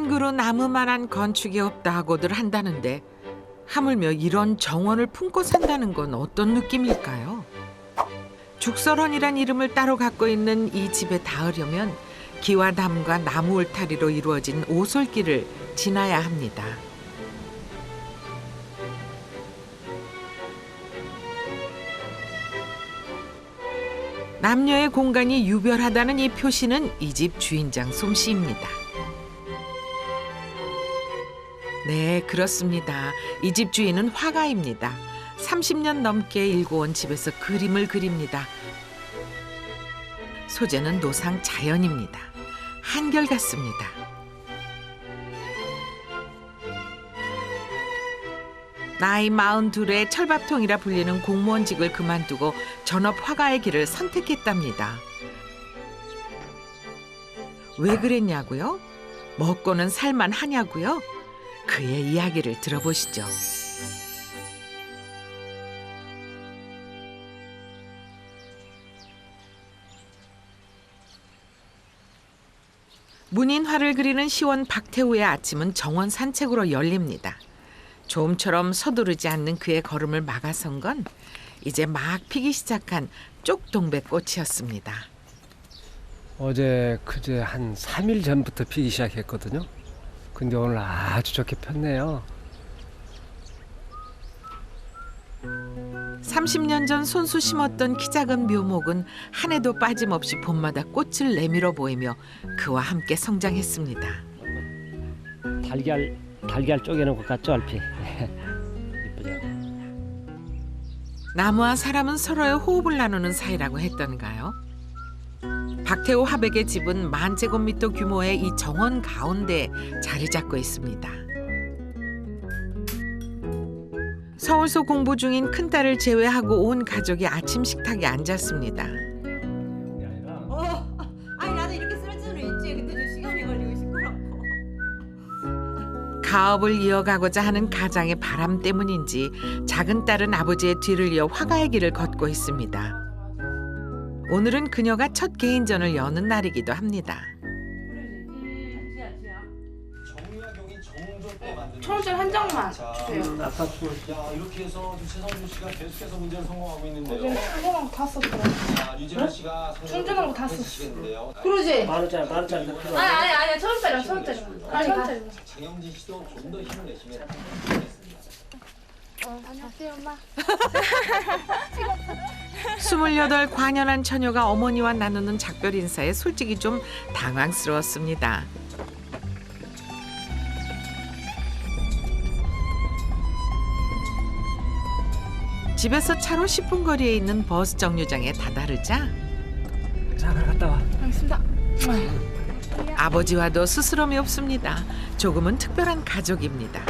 한 그루 나무만한 건축이 없다 하고들 한다는데 하물며 이런 정원을 품고 산다는 건 어떤 느낌일까요? 죽설원이란 이름을 따로 갖고 있는 이 집에 닿으려면 기와 담과 나무 울타리로 이루어진 오솔길을 지나야 합니다. 남녀의 공간이 유별하다는 이 표시는 이 집 주인장 솜씨입니다. 네, 그렇습니다. 이 집 주인은 화가입니다. 30년 넘게 일궈온 집에서 그림을 그립니다. 소재는 노상 자연입니다. 한결같습니다. 나이 42에 철밥통이라 불리는 공무원직을 그만두고 전업 화가의 길을 선택했답니다. 왜 그랬냐고요? 먹고는 살만 하냐고요? 그의 이야기를 들어보시죠. 문인화를 그리는 시원 박태우의 아침은 정원 산책으로 열립니다. 좀처럼 서두르지 않는 그의 걸음을 막아선 건 이제 막 피기 시작한 쪽동백꽃이었습니다. 어제 그제 한 3일 전부터 피기 시작했거든요. 근데 오늘 아주 좋게 폈네요. 30년 전 손수 심었던 키 작은 묘목은 한 해도 빠짐없이 봄마다 꽃을 내밀어 보이며 그와 함께 성장했습니다. 달걀 쪼개는 것 같죠, 얼핏? 이쁘죠? 나무와 사람은 서로의 호흡을 나누는 사이라고 했던가요? 박태호 화백의 집은 10,000제곱미터 규모의 이 정원 가운데 자리 잡고 있습니다. 서울서 공부 중인 큰딸을 제외하고 온 가족이 아침 식탁에 앉았습니다. 아니 나도 이렇게 쓸 수는 있지. 근데 좀 시간이 걸리고 시끄럽고. 가업을 이어가고자 하는 가장의 바람 때문인지 작은 딸은 아버지의 뒤를 이어 화가의 길을 걷고 있습니다. 오늘은 그녀가 첫 개인전을 여는 날이기도 합니다. 청줄 한 장만 주세요. 야, 이렇게 해서 지금 최성준 씨가 계속해서 문제를 성공하고 있는데요. 어제 충전한 거 다 썼어요. 자, 유진아 씨가 충전한 거다 썼어. 쓰시겠는데요. 그러지? 만원짜리 아니 처음짜리. 아니 가. 장영진 씨도 좀 더 힘을 내시면 좋겠습니다. 안녕하세요 엄마. 28 관연한 처녀가 어머니와 나누는 작별 인사에 솔직히 좀 당황스러웠습니다. 집에서 차로 10분 거리에 있는 버스 정류장에 다다르자 자, 갔다 와. 알겠습니다. 아버지와도 스스럼이 없습니다. 조금은 특별한 가족입니다.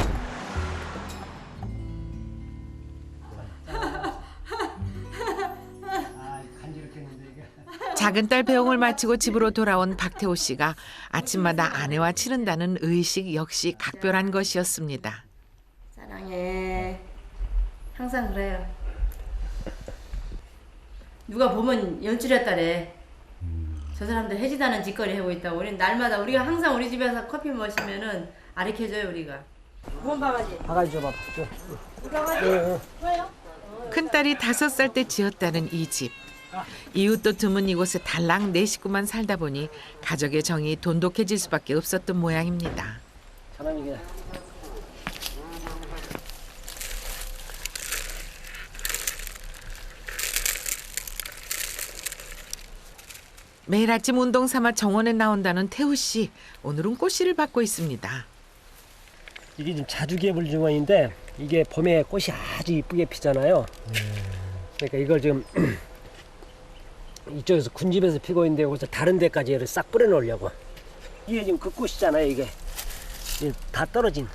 작은 딸 배웅을 마치고 집으로 돌아온 박태호 씨가 아침마다 아내와 치른다는 의식 역시 각별한 것이었습니다. 사랑해. 항상 그래요. 누가 보면 연출했다래. 저 사람들 해지다는 짓거리 하고 있다고. 우리는 날마다 우리가 항상 우리 집에서 커피 마시면은 아리켜줘요 우리가. 뭔 바가지? 바가지 줘봐. 큰딸이 5살 때 지었다는 이 집. 이웃도 드문 이곳에 달랑 4 식구만 살다 보니 가족의 정이 돈독해질 수밖에 없었던 모양입니다. 사람이게. 매일 아침 운동 삼아 정원에 나온다는 태우 씨. 오늘은 꽃씨를 받고 있습니다. 이게 지금 자주개불 정원인데 이게 봄에 꽃이 아주 이쁘게 피잖아요. 그러니까 이걸 지금 이쪽에서 군집에서 피고 있는데 여기서 다른 데까지 얘를 싹 뿌려놓으려고. 이게 지금 그 꽃이잖아요. 이게 다 떨어진.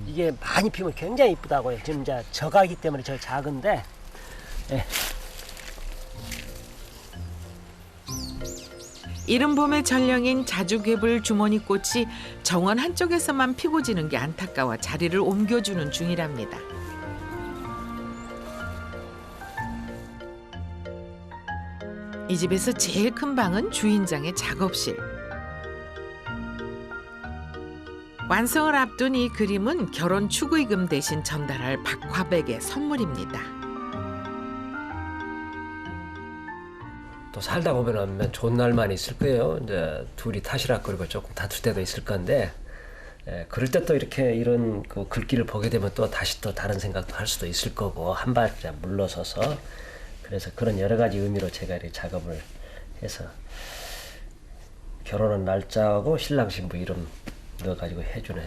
이게 많이 피면 굉장히 이쁘다고요. 지금 이제 저가기 때문에 저 작은데. 예. 이른 봄의 전령인 자주개불 주머니꽃이 정원 한쪽에서만 피고 지는 게 안타까워 자리를 옮겨주는 중이랍니다. 이 집에서 제일 큰 방은 주인장의 작업실. 완성을 앞둔 이 그림은 결혼 축의금 대신 전달할 박화백의 선물입니다. 또 살다 보면 좋은 날만 있을 거예요. 이제 둘이 타시락거리고 조금 다툴 때도 있을 건데, 그럴 때 또 이렇게 이런 그 글귀를 보게 되면 또 다시 또 다른 생각도 할 수도 있을 거고, 한 발짝 물러서서, 그래서 그런 여러 가지 의미로 제가 이렇게 작업을 해서 결혼한 날짜하고 신랑 신부 이름 넣어가지고 해주는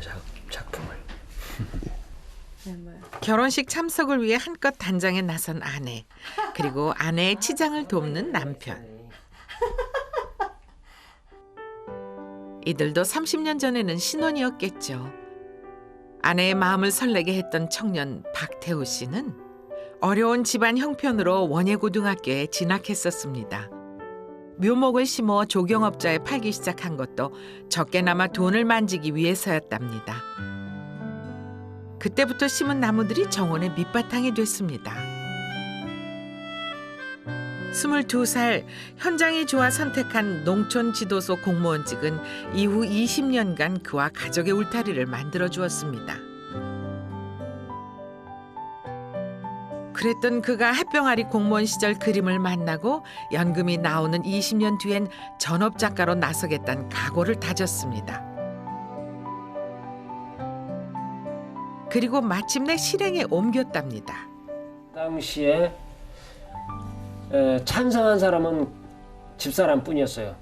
작품을. 결혼식 참석을 위해 한껏 단장에 나선 아내, 그리고 아내의 치장을 돕는 남편. 이들도 30년 전에는 신혼이었겠죠. 아내의 마음을 설레게 했던 청년 박태우 씨는 어려운 집안 형편으로 원예고등학교에 진학했었습니다. 묘목을 심어 조경업자에 팔기 시작한 것도 적게나마 돈을 만지기 위해서였답니다. 그때부터 심은 나무들이 정원의 밑바탕이 됐습니다. 22살 현장이 좋아 선택한 농촌지도소 공무원직은 이후 20년간 그와 가족의 울타리를 만들어 주었습니다. 그랬던 그가 햇병아리 공무원 시절 그림을 만나고 연금이 나오는 20년 뒤엔 전업작가로 나서겠다는 각오를 다졌습니다. 그리고 마침내 실행에 옮겼답니다. 당시에 찬성한 사람은 집사람뿐이었어요.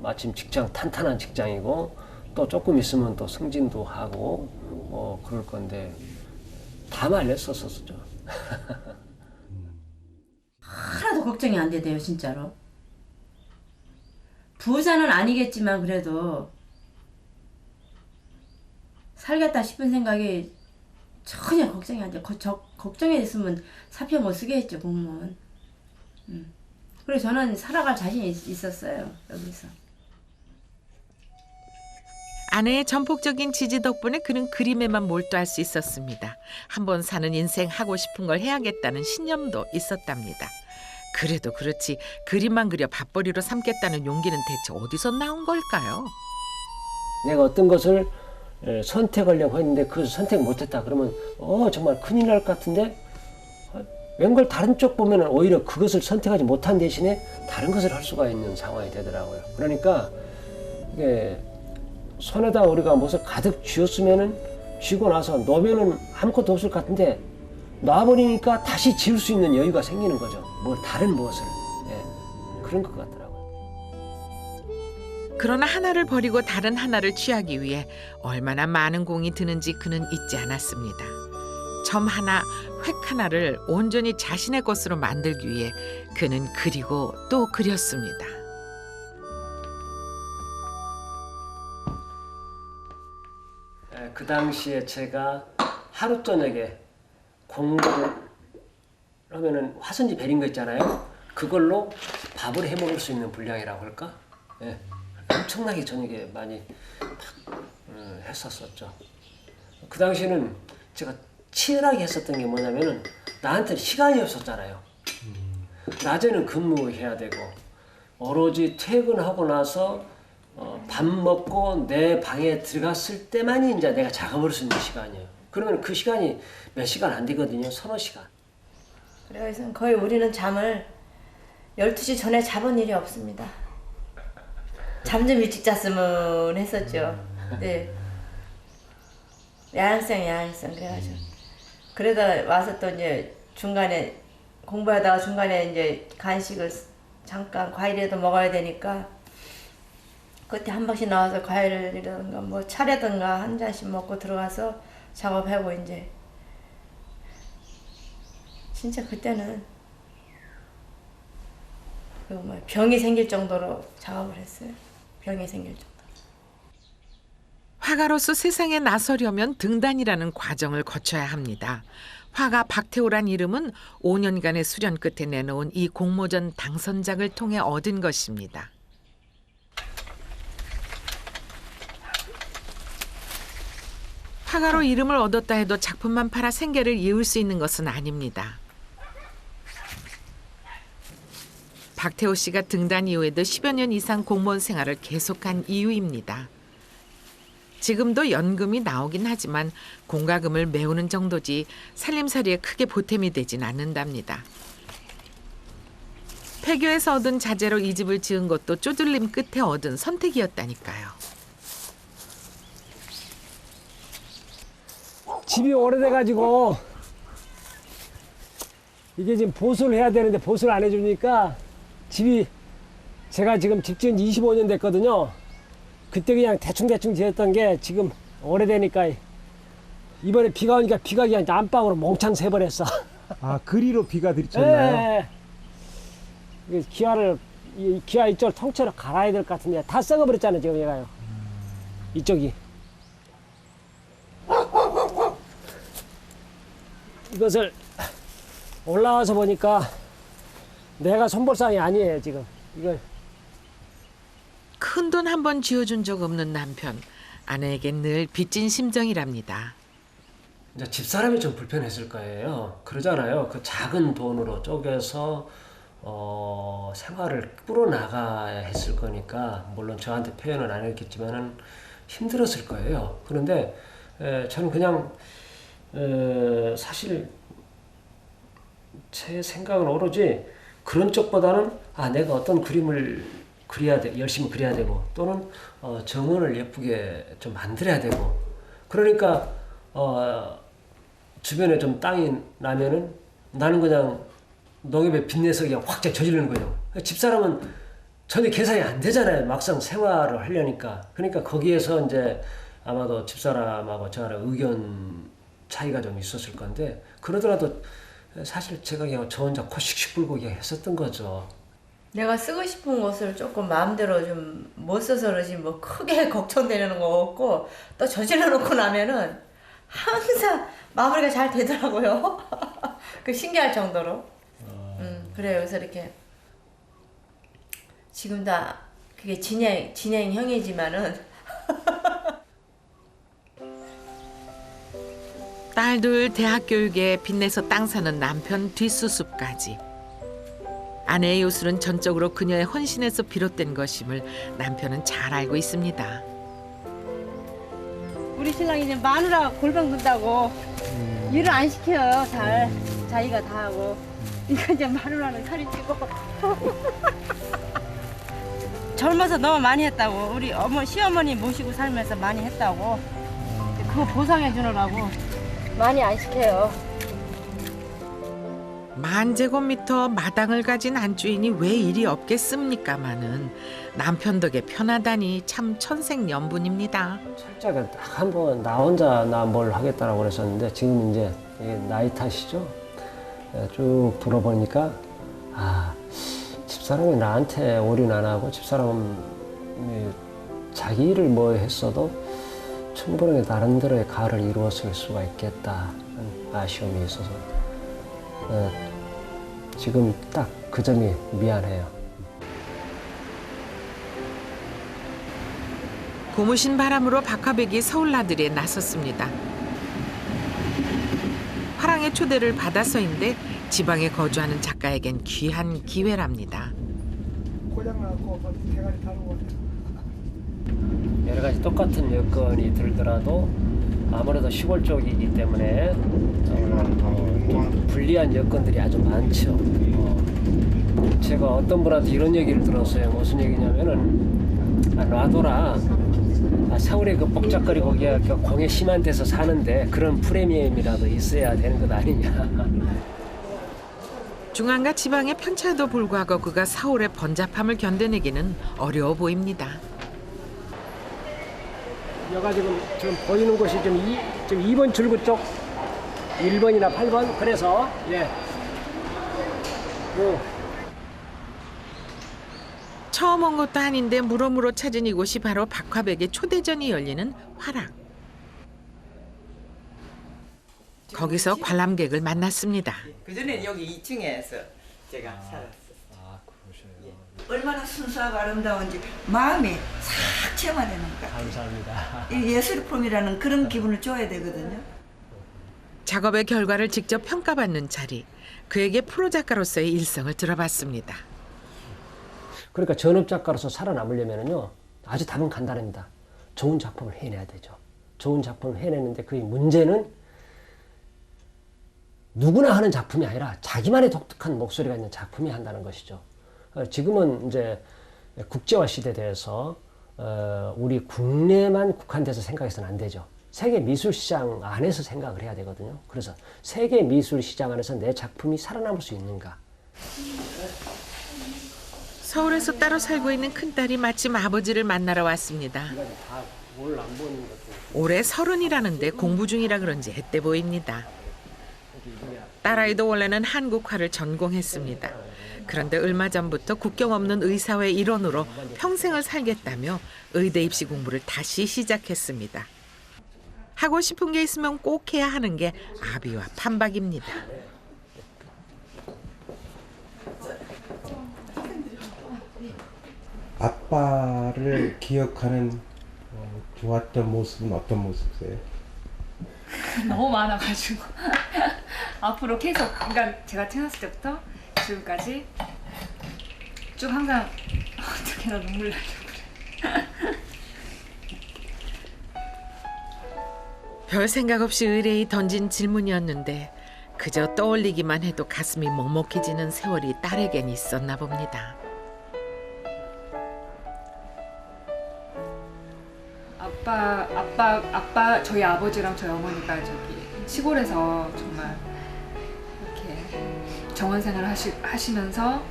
마침 직장 탄탄한 직장이고 또 조금 있으면 또 승진도 하고 그럴 건데 다 말렸었었죠. 하나도 걱정이 안 되대요, 진짜로. 부자는 아니겠지만 그래도 살겠다 싶은 생각이 전혀 걱정이 안 돼. 걱정했으면 사표 못 쓰게 했죠, 공무원. 그래서 저는 살아갈 자신이 있었어요, 여기서. 아내의 전폭적인 지지 덕분에 그는 그림에만 몰두할 수 있었습니다. 한번 사는 인생 하고 싶은 걸 해야겠다는 신념도 있었답니다. 그래도 그렇지 그림만 그려 밥벌이로 삼겠다는 용기는 대체 어디서 나온 걸까요? 내가 어떤 것을 선택하려고 했는데 그것을 선택 못했다 그러면 정말 큰일 날 것 같은데 웬걸 다른 쪽 보면 오히려 그것을 선택하지 못한 대신에 다른 것을 할 수가 있는 상황이 되더라고요. 그러니까 이게 손에다 우리가 무엇을 가득 쥐고 나서 놓으면은 아무것도 없을 것 같은데 놔버리니까 다시 지을 수 있는 여유가 생기는 거죠. 다른 무엇을. 그런 것 같더라고요. 그러나 하나를 버리고 다른 하나를 취하기 위해 얼마나 많은 공이 드는지 그는 잊지 않았습니다. 점 하나, 획 하나를 온전히 자신의 것으로 만들기 위해 그는 그리고 또 그렸습니다. 그 당시에 제가 하루 저녁에 공부를 하면은 화선지 베린 거 있잖아요. 그걸로 밥을 해 먹을 수 있는 분량이라고 할까? 엄청나게 저녁에 많이 했었었죠. 그 당시에는 제가 치열하게 했었던 게 뭐냐면은 나한테 시간이 없었잖아요. 낮에는 근무해야 되고 오로지 퇴근하고 나서 밥 먹고 내 방에 들어갔을 때만이 이제 내가 작업을 할 수 있는 시간이에요. 그러면 그 시간이 몇 시간 안 되거든요. 서너 시간. 그래서 거의 우리는 잠을 12시 전에 자본 일이 없습니다. 잠 좀 일찍 잤으면 했었죠. 네. 야행성 그래가지고 그러다 와서 또 이제 중간에 공부하다가 중간에 이제 간식을 잠깐 과일이라도 먹어야 되니까 그때 한 번씩 나와서 과일이라든가 뭐 차라든가 한 잔씩 먹고 들어가서 작업하고 이제 진짜 그때는 병이 생길 정도로 작업을 했어요. 병이 생길 정도. 화가로서 세상에 나서려면 등단이라는 과정을 거쳐야 합니다. 화가 박태우란 이름은 5년간의 수련 끝에 내놓은 이 공모전 당선작을 통해 얻은 것입니다. 화가로 이름을 얻었다 해도 작품만 팔아 생계를 이을 수 있는 것은 아닙니다. 박태우 씨가 등단 이후에도 10여 년 이상 공무원 생활을 계속한 이유입니다. 지금도 연금이 나오긴 하지만 공과금을 메우는 정도지 살림살이에 크게 보탬이 되진 않는답니다. 폐교에서 얻은 자재로 이 집을 지은 것도 쪼들림 끝에 얻은 선택이었다니까요. 집이 오래돼가지고 이게 지금 보수를 해야 되는데 보수를 안 해주니까 집이 제가 지금 집 지은 지 25년 됐거든요. 그때 그냥 대충대충 지었던 게 지금 오래되니까 이번에 비가 오니까 비가 그냥 안방으로 몽창 새버렸어. 아, 그리로 비가 들이쳤나요? 예. 이게 이 기아 이쪽을 통째로 갈아야 될 것 같은데 다 썩어버렸잖아요 지금 얘가요. 이쪽이. 이것을 올라와서 보니까 내가 손볼상이 아니에요 지금. 이걸 큰돈 한 번 쥐어준 적 없는 남편. 아내에겐 늘 빚진 심정이랍니다. 이제 집사람이 좀 불편했을 거예요. 그러잖아요. 그 작은 돈으로 쪼개서 생활을 꾸려나가야 했을 거니까 물론 저한테 표현은 안 했겠지만은 힘들었을 거예요. 그런데 저는 그냥 사실 제 생각은 오로지 그런 쪽보다는 내가 어떤 그림을 그려야 돼, 열심히 그려야 되고 또는 정원을 예쁘게 좀 만들어야 되고 그러니까 주변에 좀 땅이 나면은 나는 그냥 농협에 빚내서 그냥 확 저지르는 거예요. 집사람은 전혀 계산이 안 되잖아요. 막상 생활을 하려니까. 그러니까 거기에서 이제 아마도 집사람하고 저랑 의견 차이가 좀 있었을 건데 그러더라도 사실 제가 그냥 저 혼자 코 씩씩 불고 그냥 했었던 거죠. 내가 쓰고 싶은 것을 조금 마음대로 좀 못 써서 그러지 뭐 크게 걱정되는 거 없고 또 저질러 놓고 나면은 항상 마무리가 잘 되더라고요. 그 신기할 정도로. 그래요. 그래서 이렇게 지금 다 그게 진행형이지만은 딸들 대학 교육에 빚내서 땅 사는 남편 뒷수습까지. 아내의 요술은 전적으로 그녀의 헌신에서 비롯된 것임을 남편은 잘 알고 있습니다. 우리 신랑이 이제 마누라 골방 든다고 일을 안 시켜요. 잘 자기가 다 하고. 이거 이제 마누라는 살이 찌고. 젊어서 너무 많이 했다고. 우리 시어머니 모시고 살면서 많이 했다고. 그거 보상해 주느라고 많이 안 시켜요. 10,000제곱미터 마당을 가진 안주인이 왜 일이 없겠습니까마는 남편 덕에 편하다니 참 천생연분입니다. 살짝은 딱 한번 나 혼자 뭘 하겠다라고 그랬었는데 지금 이제 이게 나이 탓이죠. 쭉 돌아보니까 집사람이 나한테 올인 안 하고 집사람이 자기 일을 뭐 했어도 충분하게 나름대로의 가을을 이루었을 수가 있겠다 하는 아쉬움이 있어서 지금 딱 그 점이 미안해요. 고무신 바람으로 박화백이 서울 나들이에 나섰습니다. 화랑의 초대를 받아서인데 지방에 거주하는 작가에겐 귀한 기회랍니다. 여러 가지 똑같은 여건이 들더라도 아무래도 시골 쪽이기 때문에 좀 불리한 여건들이 아주 많죠. 제가 어떤 분한테 이런 얘기를 들었어요. 무슨 얘기냐면은 놔둬라. 서울에 그 복잡거리고 거기가 공해 심한 데서 사는데 그런 프리미엄이라도 있어야 되는 것 아니냐. 중앙과 지방의 편차에도 불구하고 그가 서울의 번잡함을 견뎌내기는 어려워 보입니다. 여가 지금 보이는 곳이 좀 2번 출구 쪽 1번이나 8번 그래서 처음 온 것도 아닌데 무럭무럭 찾은 이곳이 바로 박화백의 초대전이 열리는 화랑. 거기서 관람객을 만났습니다. 그전에는 여기 2층에서 제가 살았어요. 얼마나 순수하고 아름다운지 마음이 싹 체화되는 것 같아요. 감사합니다. 이 예술품이라는 그런 기분을 줘야 되거든요. 작업의 결과를 직접 평가받는 자리. 그에게 프로 작가로서의 일성을 들어봤습니다. 그러니까 전업 작가로서 살아남으려면요 아주 답은 간단합니다. 좋은 작품을 해내야 되죠. 좋은 작품을 해내는데 그 문제는 누구나 하는 작품이 아니라 자기만의 독특한 목소리가 있는 작품이 한다는 것이죠. 지금은 이제 국제화 시대에 대해서 우리 국내만 국한돼서 생각해서는 안 되죠. 세계 미술 시장 안에서 생각을 해야 되거든요. 그래서 세계 미술 시장 안에서 내 작품이 살아남을 수 있는가. 서울에서 따로 살고 있는 큰딸이 마침 아버지를 만나러 왔습니다. 올해 30이라는데 공부 중이라 그런지 앳돼 보입니다. 딸아이도 원래는 한국화를 전공했습니다. 그런데 얼마 전부터 국경 없는 의사회 일원으로 평생을 살겠다며 의대 입시 공부를 다시 시작했습니다. 하고 싶은 게 있으면 꼭 해야 하는 게 아비와 판박입니다. 아빠를 기억하는 좋았던 모습은 어떤 모습이세요? 너무 많아가지고 앞으로 계속, 그러니까 제가 태어났을 때부터 지금까지 쭉 항상 어떻게 나 눈물 나려고 그래. 별 생각 없이 의뢰이 던진 질문이었는데 그저 떠올리기만 해도 가슴이 먹먹해지는 세월이 딸에겐 있었나 봅니다. 아빠, 저희 아버지랑 저희 어머니가 저기 시골에서 정말 이렇게 정원생활 하시면서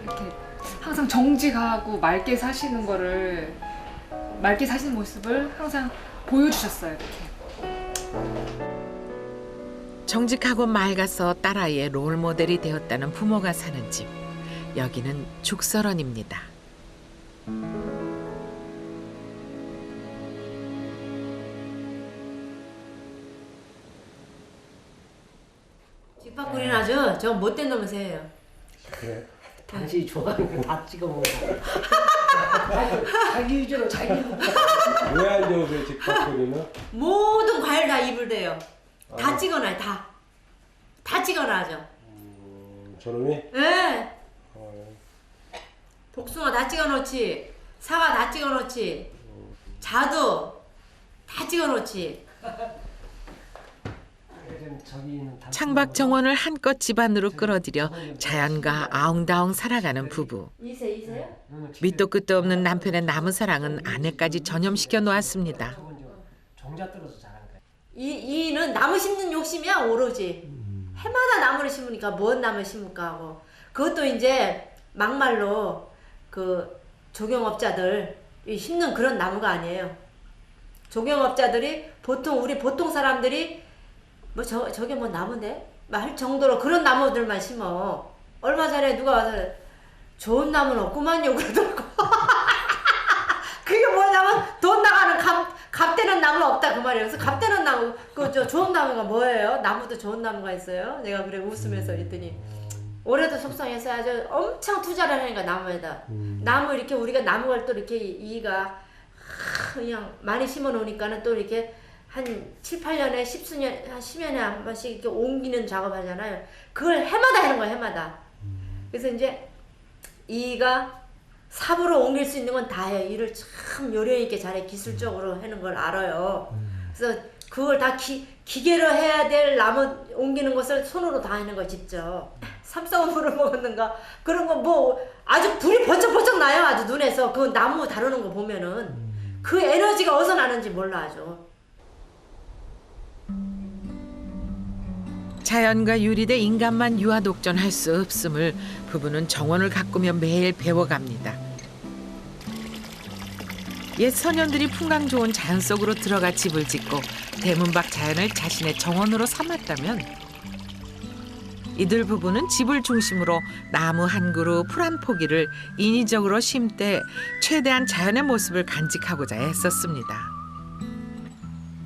이렇게 항상 정직하고 맑게 사시는 모습을 항상 보여주셨어요. 이렇게. 정직하고 맑아서 딸아이의 롤모델이 되었다는 부모가 사는 집. 여기는 죽설원입니다. 집밥꿀이 나죠? 저 못된 놈을 세요. 그래. 당신이 좋아하는 거 다 찍어 먹어. 자기 위주로 자기. 왜 안 좋으세요, 집밥거리는? 모든 과일 다 입을 대요. 다 찍어놔요, 다. 다 찍어놔죠. 저놈이? 예. 복숭아 다 찍어놓지. 사과 다 찍어놓지. 자두 다 찍어놓지. 창밖 정원을 한껏 집안으로 끌어들여 자연과 아웅다웅 살아가는 부부. 이세요? 밑도 끝도 없는 남편의 나무 사랑은 아내까지 전염시켜 놓았습니다. 이는 나무 심는 욕심이야 오로지. 해마다 나무를 심으니까 뭔 나무를 심을까 하고. 그것도 이제 막말로 그 조경업자들 심는 그런 나무가 아니에요. 조경업자들이 우리 보통 사람들이 뭐 저게 뭐 나무인데? 할 정도로 그런 나무들만 심어. 얼마 전에 누가 와서 좋은 나무는 없구만요 그러더라고. 그게 뭐냐면 돈 나가는 값되는 나무는 없다 그 말이에요. 그래서 값되는 나무, 좋은 나무가 뭐예요? 나무도 좋은 나무가 있어요? 내가 그래 웃으면서 그랬더니 올해도 속상해서 아주 엄청 투자를 하니까 나무에다. 나무 이렇게 우리가 나무를 또 이렇게 이가 그냥 많이 심어 놓으니까는 또 이렇게 한 7, 8년에 10수년, 한 10년에 한 번씩 이렇게 옮기는 작업하잖아요. 그걸 해마다 하는 거야, 해마다. 그래서 이제 이가 삽으로 옮길 수 있는 건 다 해요. 일을 참 요령 있게 잘해. 기술적으로 하는 걸 알아요. 그래서 그걸 다 기계로 해야 될 나무 옮기는 것을 손으로 다 하는 거예요, 직접. 삼성물을 먹었는가? 그런 거 뭐 아주 불이 번쩍번쩍 나요, 아주 눈에서. 그 나무 다루는 거 보면은. 그 에너지가 어디서 나는지 몰라, 아주. 자연과 유리대 인간만 유아독존할 수 없음을 부부는 정원을 가꾸며 매일 배워갑니다. 옛 소년들이 풍광 좋은 자연 속으로 들어가 집을 짓고 대문 밖 자연을 자신의 정원으로 삼았다면 이들 부부는 집을 중심으로 나무 한 그루, 풀 한 포기를 인위적으로 심되 최대한 자연의 모습을 간직하고자 애썼습니다.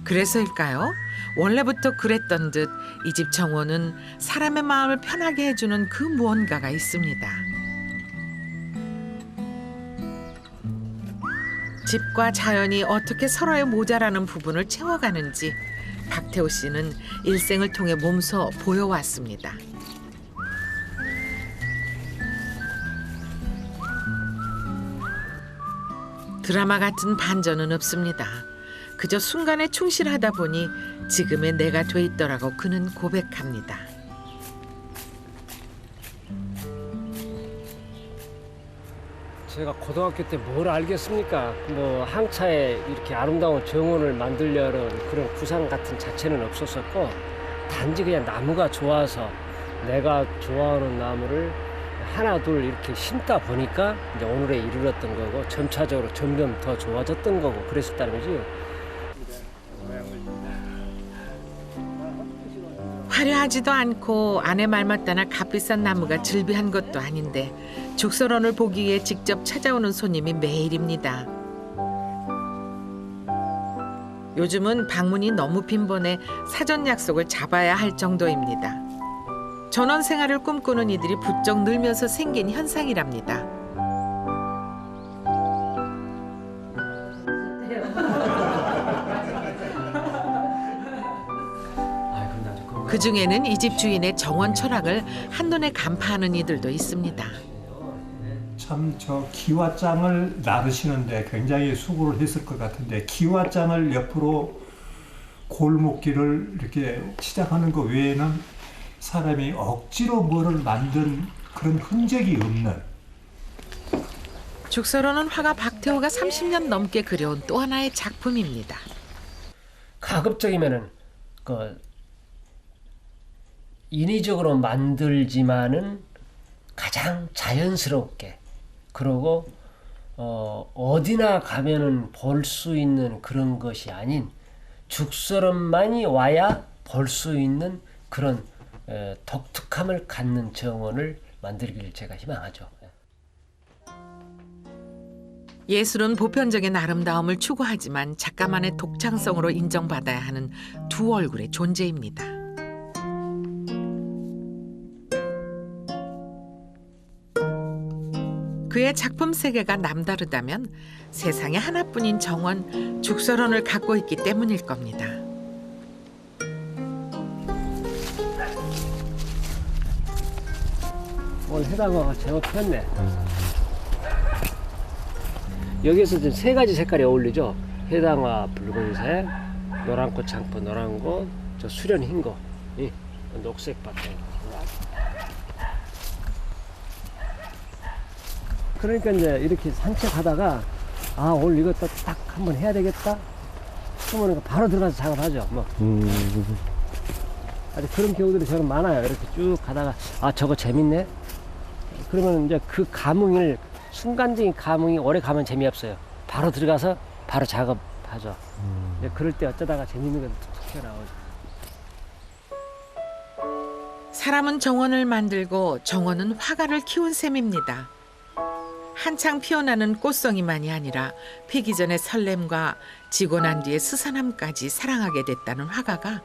그래서일까요? 원래부터 그랬던 듯 이 집 정원은 사람의 마음을 편하게 해주는 그 무언가가 있습니다. 집과 자연이 어떻게 서로의 모자라는 부분을 채워가는지 박태호 씨는 일생을 통해 몸소 보여왔습니다. 드라마 같은 반전은 없습니다. 그저 순간에 충실하다 보니 지금의 내가 돼 있더라고 그는 고백합니다. 제가 고등학교 때 뭘 알겠습니까? 뭐 항차에 이렇게 아름다운 정원을 만들려는 그런 구상 같은 자체는 없었었고 단지 그냥 나무가 좋아서 내가 좋아하는 나무를 하나 둘 이렇게 심다 보니까 이제 오늘에 이르렀던 거고 점차적으로 점점 더 좋아졌던 거고 그랬었다는 거지. 화려하지도 않고 안에 말맞다나 값비싼 나무가 즐비한 것도 아닌데 죽설원을 보기 위해 직접 찾아오는 손님이 매일입니다. 요즘은 방문이 너무 빈번해 사전 약속을 잡아야 할 정도입니다. 전원 생활을 꿈꾸는 이들이 부쩍 늘면서 생긴 현상이랍니다. 그중에는 이 집 주인의 정원 철학을 한눈에 간파하는 이들도 있습니다. 참 저 기와장을 나르시는데 굉장히 수고를 했을 것 같은데 기와장을 옆으로 골목길을 이렇게 시작하는 것 외에는 사람이 억지로 뭐를 만든 그런 흔적이 없는. 죽설원은 화가 박태호가 30년 넘게 그려온 또 하나의 작품입니다. 가급적이면은 그 인위적으로 만들지만은 가장 자연스럽게 그리고 어디나 가면은 볼 수 있는 그런 것이 아닌 죽설원만이 와야 볼 수 있는 그런 독특함을 갖는 정원을 만들기를 제가 희망하죠. 예술은 보편적인 아름다움을 추구하지만 작가만의 독창성으로 인정받아야 하는 두 얼굴의 존재입니다. 그의 작품 세계가 남다르다면 세상에 하나뿐인 정원, 죽설원을 갖고 있기 때문일 겁니다. 오늘 해당화가 제법 폈네. 여기서 지금 세 가지 색깔이 어울리죠. 해당화 붉은색, 노란꽃 장포 노란꽃, 저 수련 흰 거, 녹색밖에. 그러니까 이제 이렇게 산책하다가 아 오늘 이거 딱 한번 해야 되겠다 싶으면 바로 들어가서 작업하죠. 뭐. 아주 그런 경우들이 저는 많아요. 이렇게 쭉 가다가 아 저거 재밌네. 그러면 이제 그 감흥을 순간적인 감흥이 오래 가면 재미없어요. 바로 들어가서 바로 작업하죠. 그럴 때 어쩌다가 재밌는 것도 툭툭 튀어나오죠. 사람은 정원을 만들고 정원은 화가를 키운 셈입니다. 한창 피어나는 꽃송이만이 아니라 피기 전의 설렘과 지고 난 뒤의 스산함까지 사랑하게 됐다는 화가가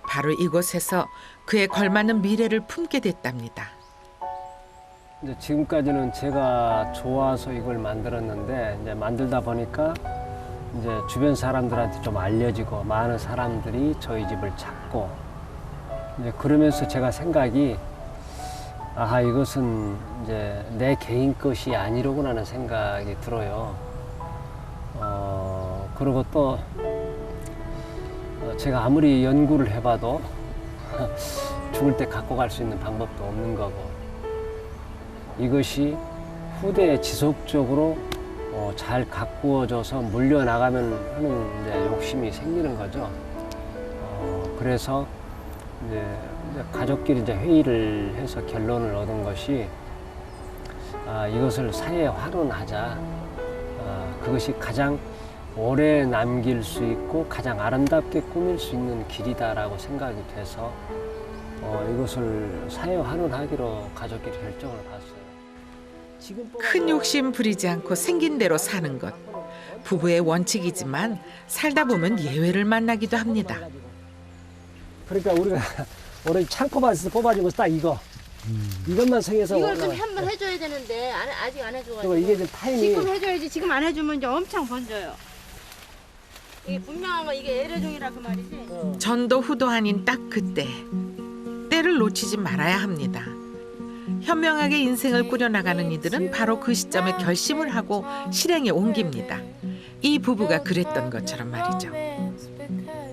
바로 이곳에서 그에 걸맞는 미래를 품게 됐답니다. 이제 지금까지는 제가 좋아서 이걸 만들었는데 이제 만들다 보니까 이제 주변 사람들한테 좀 알려지고 많은 사람들이 저희 집을 찾고 이제 그러면서 제가 생각이 아하 이것은 이제 내 개인 것이 아니로구나 하는 생각이 들어요. 그리고 또 제가 아무리 연구를 해봐도 죽을 때 갖고 갈 수 있는 방법도 없는 거고 이것이 후대에 지속적으로 잘 가꾸어져서 물려나가면 하는 이제 욕심이 생기는 거죠. 그래서 이제 가족끼리 이제 회의를 해서 결론을 얻은 것이 이것을 사회에 환원하자. 그것이 가장 오래 남길 수 있고 가장 아름답게 꾸밀 수 있는 길이다라고 생각이 돼서 이것을 사회 환원하기로 가족끼리 결정을 봤어요. 큰 욕심 부리지 않고 생긴 대로 사는 것. 부부의 원칙이지만 살다 보면 예외를 만나기도 합니다. 그러니까 우리가 올해 창고밭에서 뽑아준 거 딱 이거. 이것만 생겨서 이걸 좀 한번 해줘야 되는데 아직 안 해줘가지고. 이게 좀 타임이. 지금 해줘야지. 지금 안 해주면 이제 엄청 번져요. 이게 분명한 거 이게 애래종이라 그 말이지. 전도 후도 아닌 딱 그때 때를 놓치지 말아야 합니다. 현명하게 인생을 꾸려나가는 이들은 바로 그 시점에 결심을 하고 실행에 옮깁니다. 이 부부가 그랬던 것처럼 말이죠.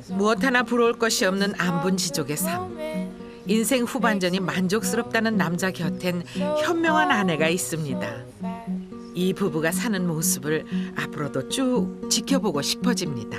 무엇 하나 부러울 것이 없는 안분지족의 삶. 인생 후반전이 만족스럽다는 남자 곁엔 현명한 아내가 있습니다. 이 부부가 사는 모습을 앞으로도 쭉 지켜보고 싶어집니다.